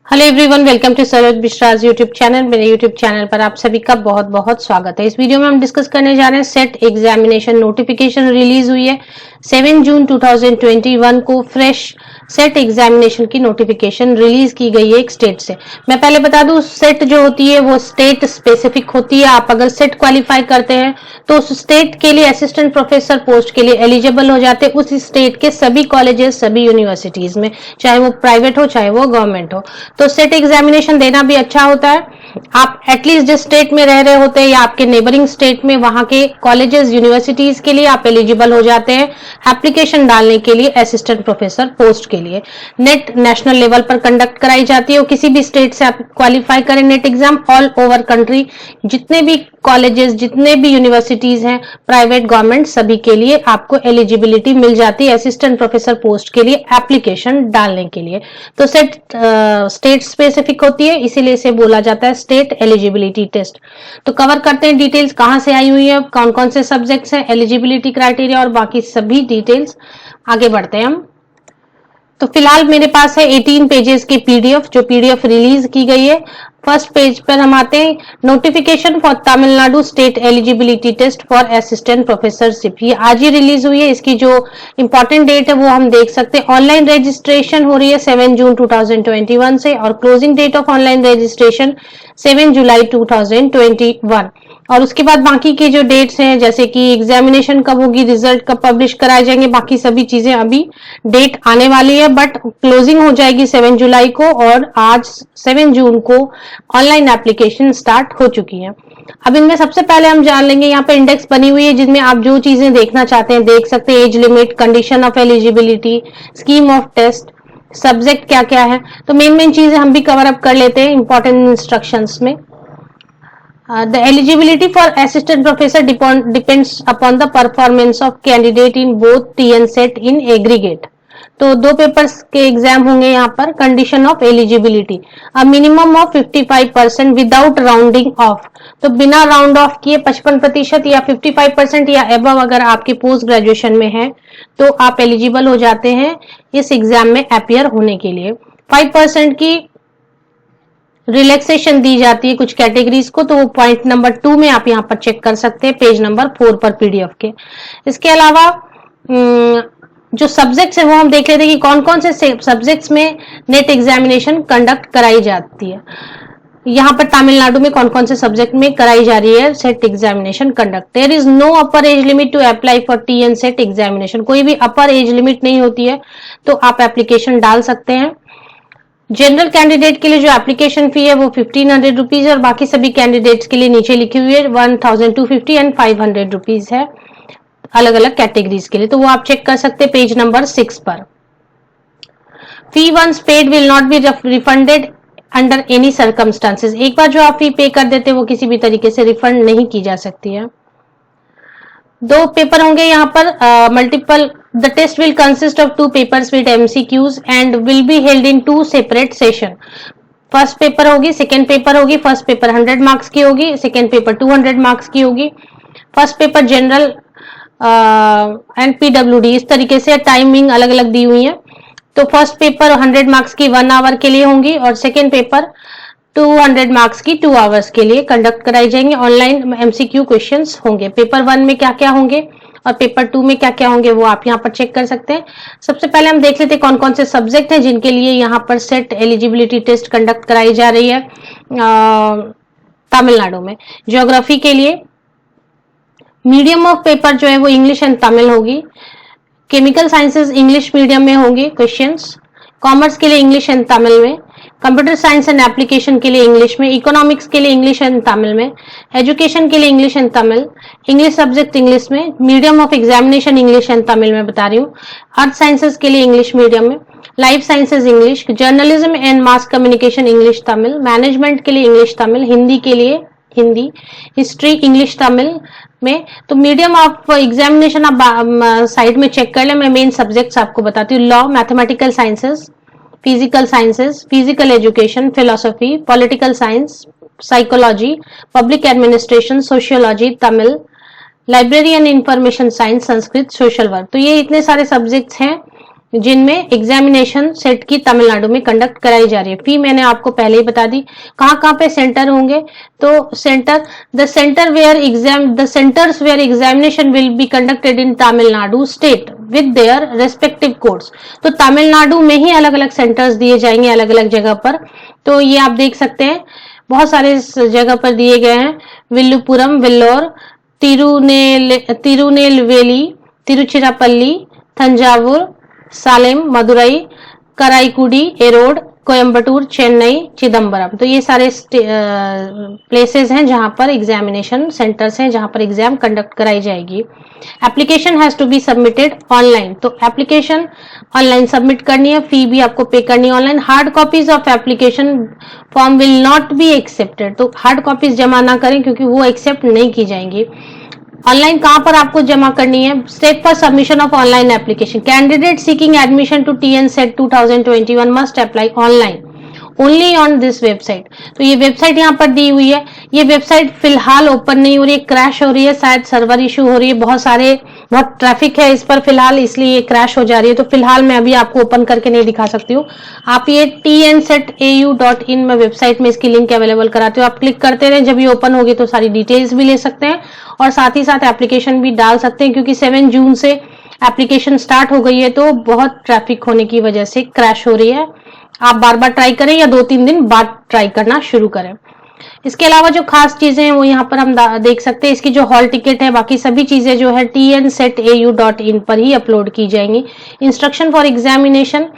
Hello everyone, welcome to Saroj Bishraj YouTube channel. मेरे YouTube channel पर आप सभी का बहुत बहुत स्वागत है। इस वीडियो में हम डिस्कस करने जा रहे हैं सेट एग्जामिनेशन नोटिफिकेशन रिलीज हुई है 7 जून 2021 को। फ्रेश सेट एग्जामिनेशन की नोटिफिकेशन रिलीज की गई है एक स्टेट से। मैं पहले बता दूं, सेट जो होती है वो स्टेट स्पेसिफिक होती है। आप अगर सेट क्वालिफाई करते हैं तो उस स्टेट के लिए असिस्टेंट प्रोफेसर पोस्ट के लिए एलिजिबल हो जाते हैं उस स्टेट के सभी कॉलेजेस, सभी यूनिवर्सिटीज में, चाहे वो प्राइवेट हो चाहे वो गवर्नमेंट हो। तो सेट एग्जामिनेशन देना भी अच्छा होता है। आप एटलीस्ट जिस स्टेट में रह रहे होते हैं या आपके नेबरिंग स्टेट में, वहां के कॉलेजेस, यूनिवर्सिटीज के लिए आप एलिजिबल हो जाते हैं एप्लीकेशन डालने के लिए असिस्टेंट प्रोफेसर पोस्ट के लिए। नेट नेशनल लेवल पर कंडक्ट कराई जाती है और किसी भी स्टेट से आप क्वालिफाई करें net exam, all over country जितने भी कॉलेजेस, जितने भी यूनिवर्सिटीज हैं, प्राइवेट गवर्नमेंट, सभी के लिए आपको एलिजिबिलिटी मिल जाती है असिस्टेंट प्रोफेसर पोस्ट के लिए एप्लीकेशन डालने के लिए। तो सेट स्टेट स्पेसिफिक होती है, इसीलिए इसे बोला जाता है स्टेट एलिजिबिलिटी टेस्ट। तो कवर करते हैं डिटेल्स कहां से आई हुई है, कौन कौन से सब्जेक्ट्स हैं, एलिजिबिलिटी क्राइटेरिया और बाकी सभी डिटेल्स। आगे बढ़ते हैं हम। तो फिलहाल मेरे पास है 18 पेजेस की पीडीएफ, जो पीडीएफ रिलीज की गई है। फर्स्ट पेज पर हम आते हैं, notification for Tamil Nadu state eligibility test for assistant professorship. ये आज ही रिलीज हुई है। इसकी जो इंपॉर्टेंट डेट है वो हम देख सकते हैं। ऑनलाइन रजिस्ट्रेशन हो रही है 7 जून 2021 से और closing date of online registration 7 जुलाई 2021। और उसके बाद बाकी की जो डेट्स हैं, जैसे कि एग्जामिनेशन कब होगी, रिजल्ट कब पब्लिश कराए जाएंगे, बाकी सभी चीजें अभी डेट आने वाली है, बट क्लोजिंग हो जाएगी 7 जुलाई को और आज 7 जून को ऑनलाइन एप्लीकेशन स्टार्ट हो चुकी है। अब इनमें सबसे पहले हम जान लेंगे, यहाँ पे इंडेक्स बनी हुई है जिनमें आप जो चीजें देखना चाहते हैं देख सकते हैं। Age limit, condition of eligibility, scheme of test, subject क्या क्या है। तो मेन चीजें हम भी कवर अप कर लेते हैं इंपॉर्टेंट इंस्ट्रक्शंस में। The eligibility for assistant professor depends upon the performance of candidate in both T and set in aggregate. तो दो पेपर्स के एग्जाम होंगे यहाँ पर। Condition of eligibility, a minimum of 55% without rounding off. तो बिना round of किए 55% या 55% या एबव अगर आपके पोस्ट ग्रेजुएशन में है तो आप एलिजिबल हो जाते हैं इस एग्जाम में अपियर होने के लिए। 5% की रिलैक्सेशन दी जाती है कुछ कैटेगरीज को, तो वो पॉइंट नंबर 2 में आप यहाँ पर चेक कर सकते हैं, पेज नंबर 4 पर पीडीएफ के। इसके अलावा जो सब्जेक्ट्स है वो हम देख लेते हैं कि कौन कौन से सब्जेक्ट्स में नेट एग्जामिनेशन कंडक्ट कराई जाती है। यहाँ पर तमिलनाडु में कौन कौन से सब्जेक्ट में कराई जा रही है SET examination conduct. There is no upper age limit to apply for T and SET examination. कोई भी अपर एज लिमिट नहीं होती है, तो आप एप्लीकेशन डाल सकते हैं। जनरल कैंडिडेट के लिए जो एप्लीकेशन फी है वो 1500 रुपीज है और बाकी सभी कैंडिडेट्स के लिए नीचे लिखी हुई है 1250 एंड 500 रुपीज है अलग अलग कैटेगरीज के लिए। तो वो आप चेक कर सकते हैं पेज नंबर 6 पर। Fee once paid will not be refunded under any circumstances. एक बार जो आप फी पे कर देते हैं वो किसी भी तरीके से रिफंड नहीं की जा सकती है। दो पेपर होंगे यहाँ पर multiple. The test will consist of 2 papers with MCQs and will be held in 2 separate session. First paper होगी, सेकेंड पेपर होगी। फर्स्ट पेपर 100 मार्क्स की होगी, सेकेंड पेपर 200 मार्क्स की होगी। First paper general and PWD, इस तरीके से timing अलग अलग दी हुई है। तो फर्स्ट पेपर 100 मार्क्स की 1 आवर के लिए होंगी और सेकेंड पेपर 200 मार्क्स की 2 आवर्स के लिए कंडक्ट कराई जाएंगे। ऑनलाइन MCQ क्वेश्चंस होंगे। पेपर 1 में क्या क्या होंगे और पेपर 2 में क्या क्या होंगे वो आप यहाँ पर चेक कर सकते हैं। सबसे पहले हम देख लेते हैं कौन कौन से सब्जेक्ट हैं जिनके लिए यहाँ पर सेट एलिजिबिलिटी टेस्ट कंडक्ट कराई जा रही है तमिलनाडु में। ज्योग्राफी के लिए मीडियम ऑफ पेपर जो है वो इंग्लिश एंड तमिल होगी। केमिकल साइंसेज इंग्लिश मीडियम में होंगे क्वेश्चंस। कॉमर्स के लिए इंग्लिश एंड तमिल में। कंप्यूटर साइंस एंड एप्लीकेशन के लिए इंग्लिश में। इकोनॉमिक्स के लिए इंग्लिश एंड तमिल में। एजुकेशन के लिए English and Tamil. English subject English में। Medium of examination English and Tamil में बता रही हूँ। अर्थ साइंसेज के लिए इंग्लिश मीडियम में। Life sciences English. Journalism and mass communication English Tamil. Management के लिए इंग्लिश तमिल। हिंदी के लिए हिंदी। हिस्ट्री इंग्लिश तमिल में। तो मीडियम ऑफ एग्जामिनेशन आप साइड में चेक कर ले। मैं मेन सब्जेक्ट्स आपको बताती हूँ। Law, mathematical sciences, physical sciences, physical education, philosophy, political science, psychology, public administration, sociology, Tamil, library and information science, Sanskrit, social work. तो ये इतने सारे सब्जेक्ट्स हैं जिनमें एग्जामिनेशन सेट की तमिलनाडु में कंडक्ट कराई जा रही है। फी मैंने आपको पहले ही बता दी। कहाँ पे सेंटर होंगे, तो the centres where examination will be conducted in Tamil Nadu state with their respective codes. तो तमिलनाडु में ही अलग अलग सेंटर्स दिए जाएंगे अलग अलग जगह पर। तो ये आप देख सकते हैं बहुत सारे जगह पर दिए गए हैं, विल्लुपुरम, वेल्लोर, तिरुनेलवेली, तिरुचिरापल्ली, तंजावुर, सालेम, मदुरई, कराईकुडी, एरोड, कोयम्बटूर, चेन्नई, चिदम्बरम। तो ये सारे प्लेसेस हैं जहां पर एग्जामिनेशन सेंटर्स हैं जहां पर एग्जाम कंडक्ट कराई जाएगी। Application has to be submitted online. तो एप्लीकेशन ऑनलाइन सबमिट करनी है, फी भी आपको पे करनी है online. Hard copies of application form will not be accepted. तो हार्ड कॉपीज जमा ना करें क्योंकि वो एक्सेप्ट नहीं की जाएंगी। ऑनलाइन कहां पर आपको जमा करनी है, step for submission of online application. Candidate seeking admission to TN SET 2021 must apply online only on this website. तो ये वेबसाइट यहाँ पर दी हुई है। ये वेबसाइट फिलहाल ओपन नहीं हो रही है, क्रैश हो रही है, शायद सर्वर इशू हो रही है, बहुत ट्रैफिक है इस पर फिलहाल, इसलिए ये क्रैश हो जा रही है। तो फिलहाल मैं अभी आपको ओपन करके नहीं दिखा सकती हूँ। आप ये tnsetau.in में वेबसाइट में इसकी लिंक अवेलेबल कराते हो, आप क्लिक करते रहे, जब ये ओपन होगी तो सारी डिटेल्स भी ले सकते हैं और साथ ही साथ एप्लीकेशन भी डाल सकते हैं, क्योंकि 7 जून से एप्लीकेशन स्टार्ट हो गई है तो बहुत ट्रैफिक होने की वजह से क्रैश हो रही है। आप बार बार ट्राई करें या 2-3 दिन बाद ट्राई करना शुरू करें। इसके अलावा जो खास चीजें हैं वो यहाँ पर हम देख सकते हैं। इसकी जो हॉल टिकट है, बाकी सभी चीजें जो है tnsetau.in पर ही अपलोड की जाएंगी। Instruction for examination,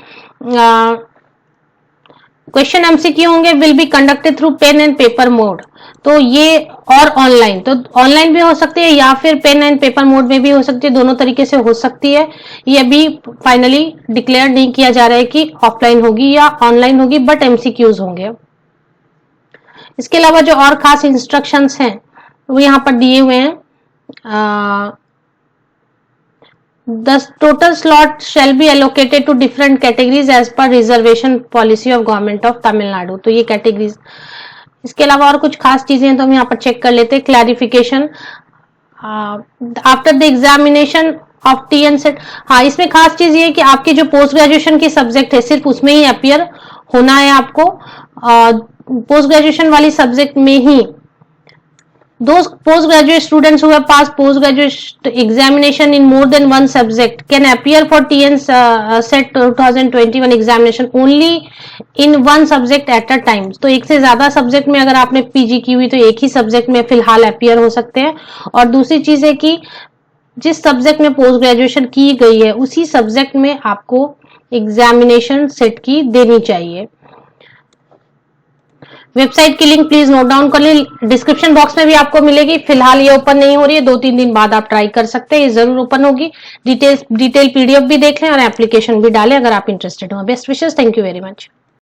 question MCQ होंगे, will be conducted through pen and paper mode. तो ये और ऑनलाइन, तो ऑनलाइन भी हो सकती है या फिर पेन एंड पेपर मोड में भी हो सकती है, दोनों तरीके से हो सकती है। ये अभी फाइनली डिक्लेयर नहीं किया जा रहा है कि ऑफलाइन होगी या ऑनलाइन होगी, बट एमसीक्यूज होंगे। इसके अलावा जो और खास इंस्ट्रक्शंस हैं वो यहाँ पर दिए हुए हैं। The total slot shall be allocated to different categories as per reservation policy of government of Tamil Nadu। तो ये कैटेगरीज, इसके अलावा और कुछ खास चीजें तो हम यहाँ पर चेक कर लेते हैं। Clarification after the examination of TN set. हाँ, इसमें खास चीज ये है कि आपकी जो पोस्ट ग्रेजुएशन की सब्जेक्ट है सिर्फ उसमें ही अपीयर होना है आपको। पोस्ट ग्रेजुएशन वाली सब्जेक्ट में ही those postgraduate students who have passed postgraduate examination in more than one subject can appear for TN set 2021 examination only in one subject at a time। तो एक से ज्यादा सब्जेक्ट में अगर आपने पीजी की हुई तो एक ही सब्जेक्ट में फिलहाल अपीयर हो सकते हैं। और दूसरी चीज है कि जिस सब्जेक्ट में पोस्ट ग्रेजुएशन की गई है उसी सब्जेक्ट में आपको एग्जामिनेशन सेट की देनी चाहिए। वेबसाइट की लिंक प्लीज नोट डाउन कर लें, डिस्क्रिप्शन बॉक्स में भी आपको मिलेगी। फिलहाल ये ओपन नहीं हो रही है, 2-3 दिन बाद आप ट्राई कर सकते हैं, ये जरूर ओपन होगी। डिटेल पीडीएफ भी देख लें और एप्लीकेशन भी डालें अगर आप इंटरेस्टेड हो। Best wishes, thank you very much.